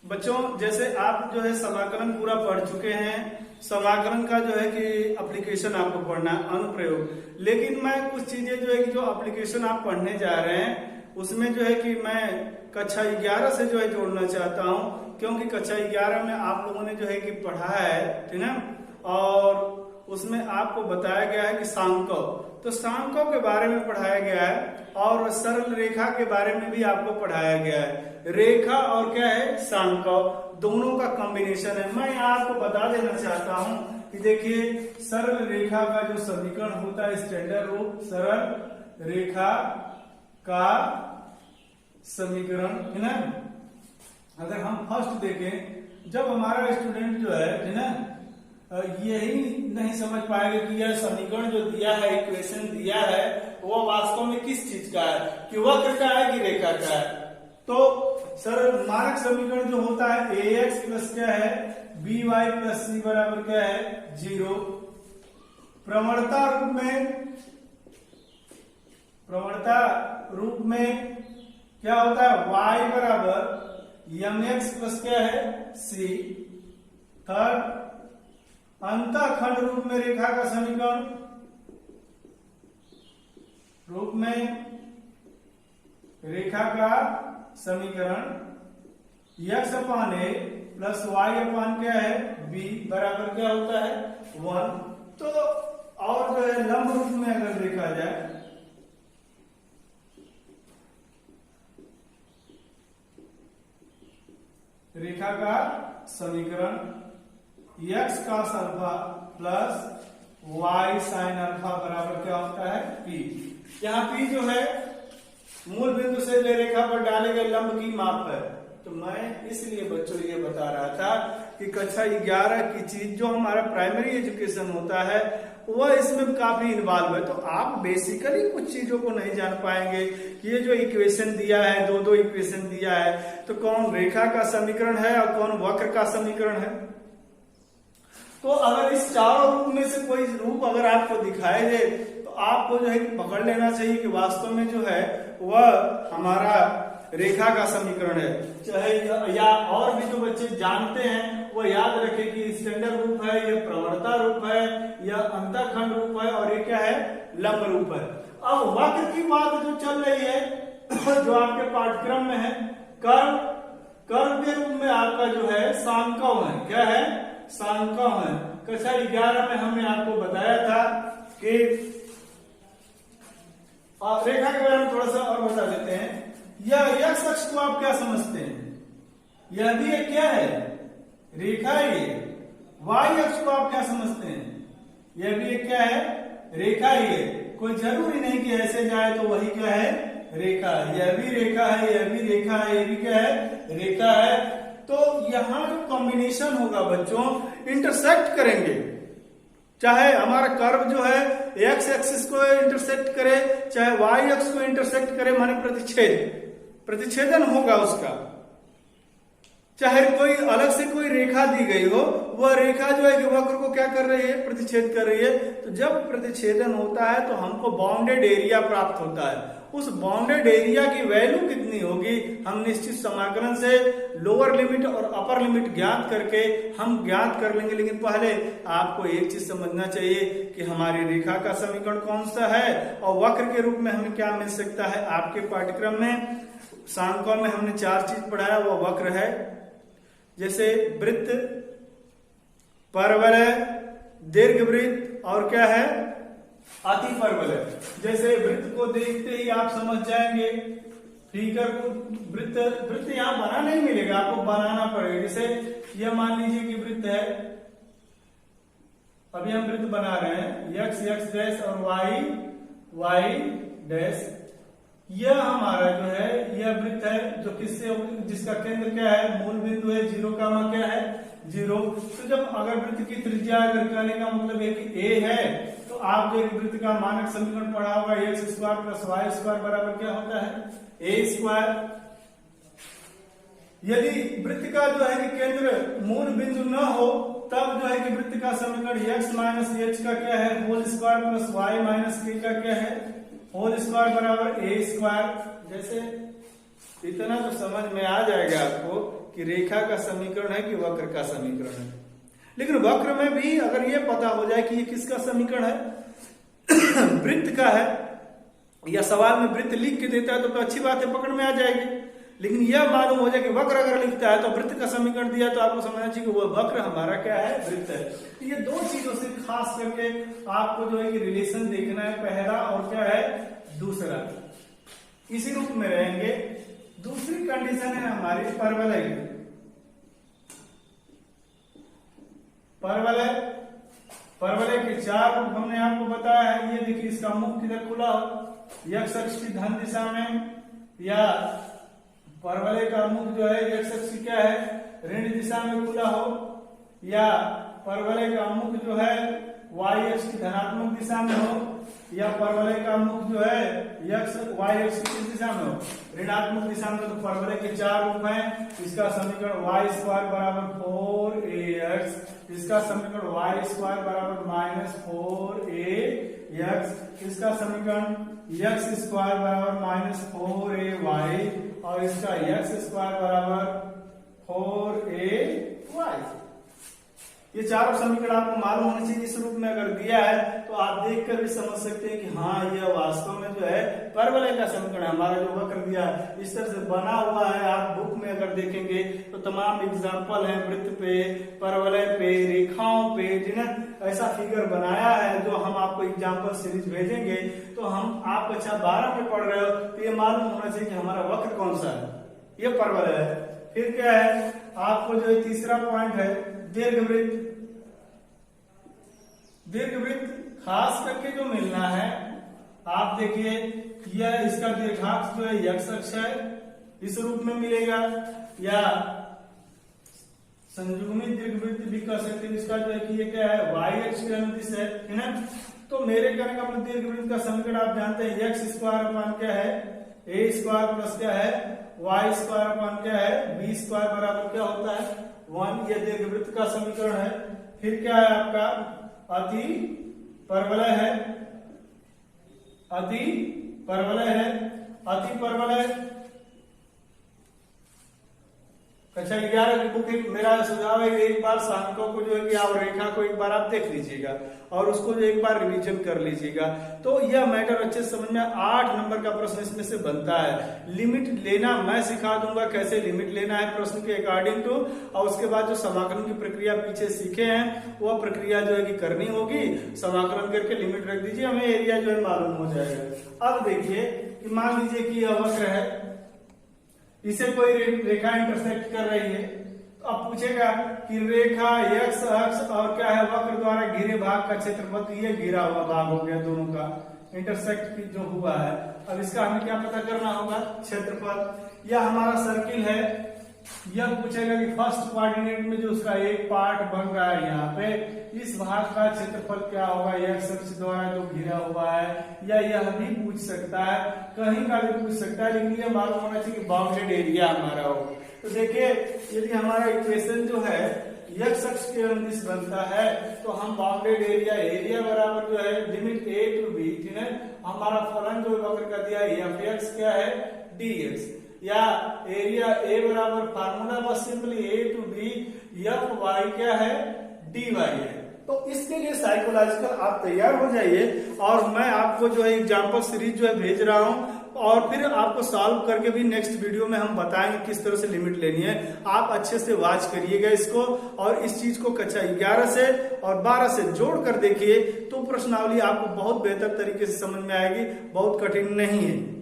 बच्चों जैसे आप जो है समाकलन पूरा पढ़ चुके हैं, समाकलन का जो है कि एप्लीकेशन आपको पढ़ना है, अनुप्रयोग। लेकिन मैं कुछ चीजें जो है कि जो एप्लीकेशन आप पढ़ने जा रहे हैं उसमें जो है कि मैं कक्षा 11 से जो है जोड़ना चाहता हूं, क्योंकि कक्षा 11 में आप लोगों ने जो है कि पढ़ा है, ठीक है, और उसमें आपको बताया गया है कि सांख्यिक, तो सांख्यिक के बारे में पढ़ाया गया है और सरल रेखा के बारे में भी आपको पढ़ाया गया है। रेखा और क्या है, सांख्यिक, दोनों का कॉम्बिनेशन है। मैं यहाँ आपको बता देना चाहता हूं कि देखिए सरल रेखा का जो समीकरण होता है, स्टैंडर्ड रूप सरल रेखा का समीकरण, है ना। अगर हम फर्स्ट देखें, जब हमारा स्टूडेंट जो है ना यही नहीं समझ पाएगा कि यह समीकरण जो दिया है, इक्वेशन दिया है, वो वास्तव में किस चीज का है, कि वक्र का है कि रेखा का है। तो सर मानक समीकरण जो होता है ax प्लस क्या है by प्लस c बराबर क्या है 0। प्रवणता रूप में क्या होता है y बराबर mx प्लस क्या है c। थर्ड अंतःखंड रूप में रेखा का समीकरण रूप में रेखा का समीकरण x upon a plus y अपान क्या है b बराबर क्या होता है 1। तो और जो है लंब रूप में अगर देखा जाए रेखा का समीकरण x cos alpha plus y sin alpha बराबर क्या होता है p। यहाँ p जो है मूल बिंदु से ले रेखा पर डाले गए लंब की माप है। तो मैं इसलिए बच्चों ये बता रहा था कि कक्षा 11 की चीज जो हमारा प्राइमरी एजुकेशन होता है वह इसमें काफी इन्वॉल्व है। तो आप बेसिकली कुछ चीजों को नहीं जान पाएंगे कि ये जो इक्वेशन दिया है, दो इक्वेशन दिया है, तो कौन रेखा का समीकरण है और कौन वक्र का समीकरण है। तो अगर इस चारों रूप में से कोई रूप अगर आपको दिखाई दे तो आपको जो है पकड़ लेना चाहिए कि वास्तव में जो है वह हमारा रेखा का समीकरण है। चाहे या और भी जो बच्चे जानते हैं वो याद रखें कि स्टैंडर्ड रूप है, यह प्रवणता रूप है, यह अंतःखंड रूप है और ये क्या है लंब रूप है। अब वक्र की बात जो चल रही है जो आपके पाठ्यक्रम में है, कर्व के रूप में आपका जो है सांख्यिक है। क्या है सांख्यिक है। कक्षा 11 में हमने आपको बताया था कि रेखा के बारे में थोड़ा सा और बता देते हैं। यह x अक्ष को आप क्या समझते हैं, यह भी एक क्या है रेखा है। ये y अक्ष को आप क्या समझते हैं, यह भी एक क्या है रेखा ही है। कोई जरूरी नहीं कि ऐसे जाए तो वही क्या है रेखा है। यह भी रेखा है, यह भी रेखा है, यह भी क्या है रेखा है। तो यहां जो कॉम्बिनेशन होगा बच्चों इंटरसेक्ट करेंगे, चाहे हमारा कर्व जो है एक्स एक्सिस को इंटरसेक्ट करे चाहे वाई एक्स को इंटरसेक्ट करे, माने प्रतिच्छेदन होगा उसका। चाहे कोई अलग से कोई रेखा दी गई हो, वह रेखा जो है कि वक्र को क्या कर रही है प्रतिच्छेद कर रही है। तो जब प्रतिच्छेदन होता है तो हमको बाउंडेड एरिया प्राप्त होता है। उस बाउंडेड एरिया की वैल्यू कितनी होगी हम निश्चित समाकलन से लोअर लिमिट और अपर लिमिट ज्ञात करके हम ज्ञात कर लेंगे। लेकिन पहले आपको एक चीज समझना चाहिए कि हमारी रेखा का समीकरण कौन सा है और वक्र के रूप में हमें क्या मिल सकता है। आपके पाठ्यक्रम में सांख्यिक में हमने 4 चीज पढ़ाया, वो वक्र है, जैसे वृत्त, परवलय, दीर्घवृत्त और क्या है अतिपरवलय। जैसे वृत्त को देखते ही आप समझ जाएंगे, फिगर को वृत्त यहां बना नहीं मिलेगा, आपको बनाना पड़ेगा। जैसे यह मान लीजिए कि वृत्त है, अभी हम वृत्त बना रहे हैं, x x डैश और y डैश। यह हमारा जो है यह वृत्त है जो किससे जिसका केंद्र क्या है मूल बिंदु है, 0 का मान क्या है 0। तो जब अगर वृत्त की त्रिज्या अगर कहने का मतलब है कि a है तो आप जो वृत्त का मानक समीकरण पढ़ा होगा x square plus y square बराबर क्या होता है a स्क्वायर। यदि वृत्त का जो है कि केंद्र मूल बिंदु न हो तब जो है कि वृत्त का समीकरण x माइनस h का क्या है whole square plus y minus k का क्या है होल स्क्वायर बराबर a स्क्वायर। जैसे इतना तो समझ में आ जाएगा आपको कि रेखा का समीकरण है कि वक्र का समीकरण है। लेकिन वक्र में भी अगर ये पता हो जाए कि ये किसका समीकरण है वृत्त का है, या सवाल में वृत्त लिख के देता है तो अच्छी बात है, पकड़ में आ जाएगी। लेकिन यह मालूम हो जाए कि वक्र अगर लिखता है तो वृत्त का समीकरण दिया तो आपको समझना चाहिए कि वह वक्र हमारा क्या है, वृत्त है। तो ये दो चीजों से खास करके आपको जो है कि रिलेशन देखना है, पहला और क्या है, दूसरा, इसी रूप में रहेंगे। दूसरी कंडीशन है हमारी परवलय की। परवलय के चार रूप हमने आपको बताया है। ये देखिए, इसका मुख किधर खुला हो, x अक्ष की धन दिशा में, या परवलय का मुख जो है x अक्ष की क्या है, ऋण दिशा में खुला हो, या परवलय का मुख जो है y अक्ष की धनात्मक दिशा में हो, या परवलय का मुख जो है y अक्ष की दिशा में हो, ऋणात्मक दिशा में। तो परवलय के चार रूप हैं। इसका समीकरण y स्क्वायर बराबर 4ax, इसका समीकरण y स्क्वायर बराबर -4ax, इसका समीकरण x स्क्वायर बराबर -4ay, और इसका x स्क्वायर बराबर 4ay। ये चारों समीकरण आपको मालूम होने चाहिए। इस रूप में अगर दिया है तो आप देखकर भी समझ सकते हैं कि हाँ, यह वास्तव में जो है परवलय का समीकरण हमारा जो वक्र दिया है इस तरह से बना हुआ है। आप बुक में अगर देखेंगे तो तमाम एग्जाम्पल हैं वृत्त पे, परवलय पे, रेखाओं पे, जिन्हें ऐसा फिगर बनाया है जो हम आपको एग्जाम्पल सीरीज भेजेंगे। तो हम आप कक्षा 12 में पढ़ रहे हो तो ये मालूम होना चाहिए कि हमारा वक्र कौन सा है, ये परवलय है। फिर क्या है, आपको जो तीसरा पॉइंट है दीर्घवृत्त। दीर्घवृत्त खास करके जो मिलना है, आप देखिए यह इसका दीर्घाक्ष जो है x अक्ष है, इस रूप में मिलेगा, या संयुग्मित दीर्घवृत्त भी कह सकते हैं। इसका जो है कि ये क्या है, y अक्ष की अनुदिश है ना। तो मेरे कहने का मतलब दीर्घवृत्त का समीकरण आप जानते हैं, x स्क्वायर अपान क्या है, a स्क्वायर प्लस क्या है, y स्क्वायर अपान क्या है, b स्क्वायर बराबर क्या होता है, 1। यह दीर्घवृत्त का समीकरण है। फिर क्या है आपका अति परवलय है, अति परवलय है। अति परवलय कक्षा 11 की बुक, मेरा सुझाव है कि एक बार शांतों को जो है कि आप रेखा को एक बार आप देख लीजिएगा और उसको जो एक बार रिवीजन कर लीजिएगा तो यह मैटर अच्छे समझ में। 8 नंबर का प्रश्न इसमें से बनता है। लिमिट लेना मैं सिखा दूंगा, कैसे लिमिट लेना है प्रश्न के अकॉर्डिंग टू, और उसके बाद जो समाकलन की प्रक्रिया पीछे सीखे हैं वह प्रक्रिया जो है कि करनी होगी। समाकलन करके लिमिट रख दीजिए, हमें एरिया जो है मालूम हो जाएगा। अब देखिए कि मान लीजिए कि यह वक्र है, इसे कोई रेखा इंटरसेक्ट कर रही है, तो अब पूछेगा कि रेखा x अक्ष और क्या है, वक्र द्वारा घिरे भाग का क्षेत्रफल। ये घिरा हुआ भाग हो गया, दोनों का इंटरसेक्ट जो हुआ है। अब इसका हमें क्या पता करना होगा, क्षेत्रफल। यह हमारा सर्किल है, यह पूछेगा कि फर्स्ट कोऑर्डिनेट में जो उसका एक पार्ट बन रहा है यहाँ पे, इस भाग का क्षेत्रफल क्या होगा, x अक्ष द्वारा जो घिरा हुआ है। या यह भी पूछ सकता है, कहीं का भी पूछ सकता है, लेकिन यह मालूम होना चाहिए कि बाउंडेड एरिया हमारा हो। तो देखिए, यदि हमारा इक्वेशन जो है x अक्ष के अनुदिश बनता है तो हम बाउंडेड एरिया बराबर जो है लिमिट a टू b, ठीक है। हमारा फलन जो वक्र का दिया है f(x) क्या है, dx, या एरिया a बराबर फार्मूला बस simply a to b f(y) क्या है, dy है। तो इसके लिए साइकोलॉजिकल आप तैयार हो जाइए, और मैं आपको जो है एग्जाम्पल सीरीज जो है भेज रहा हूं, और फिर आपको सॉल्व करके भी नेक्स्ट वीडियो में हम बताएंगे किस तरह से लिमिट लेनी है। आप अच्छे से वॉच करिएगा इसको, और इस चीज को कक्षा 11 से और 12 से जोड़ कर देखिए तो प्रश्नावली आपको बहुत बेहतर तरीके से समझ में आएगी, बहुत कठिन नहीं है।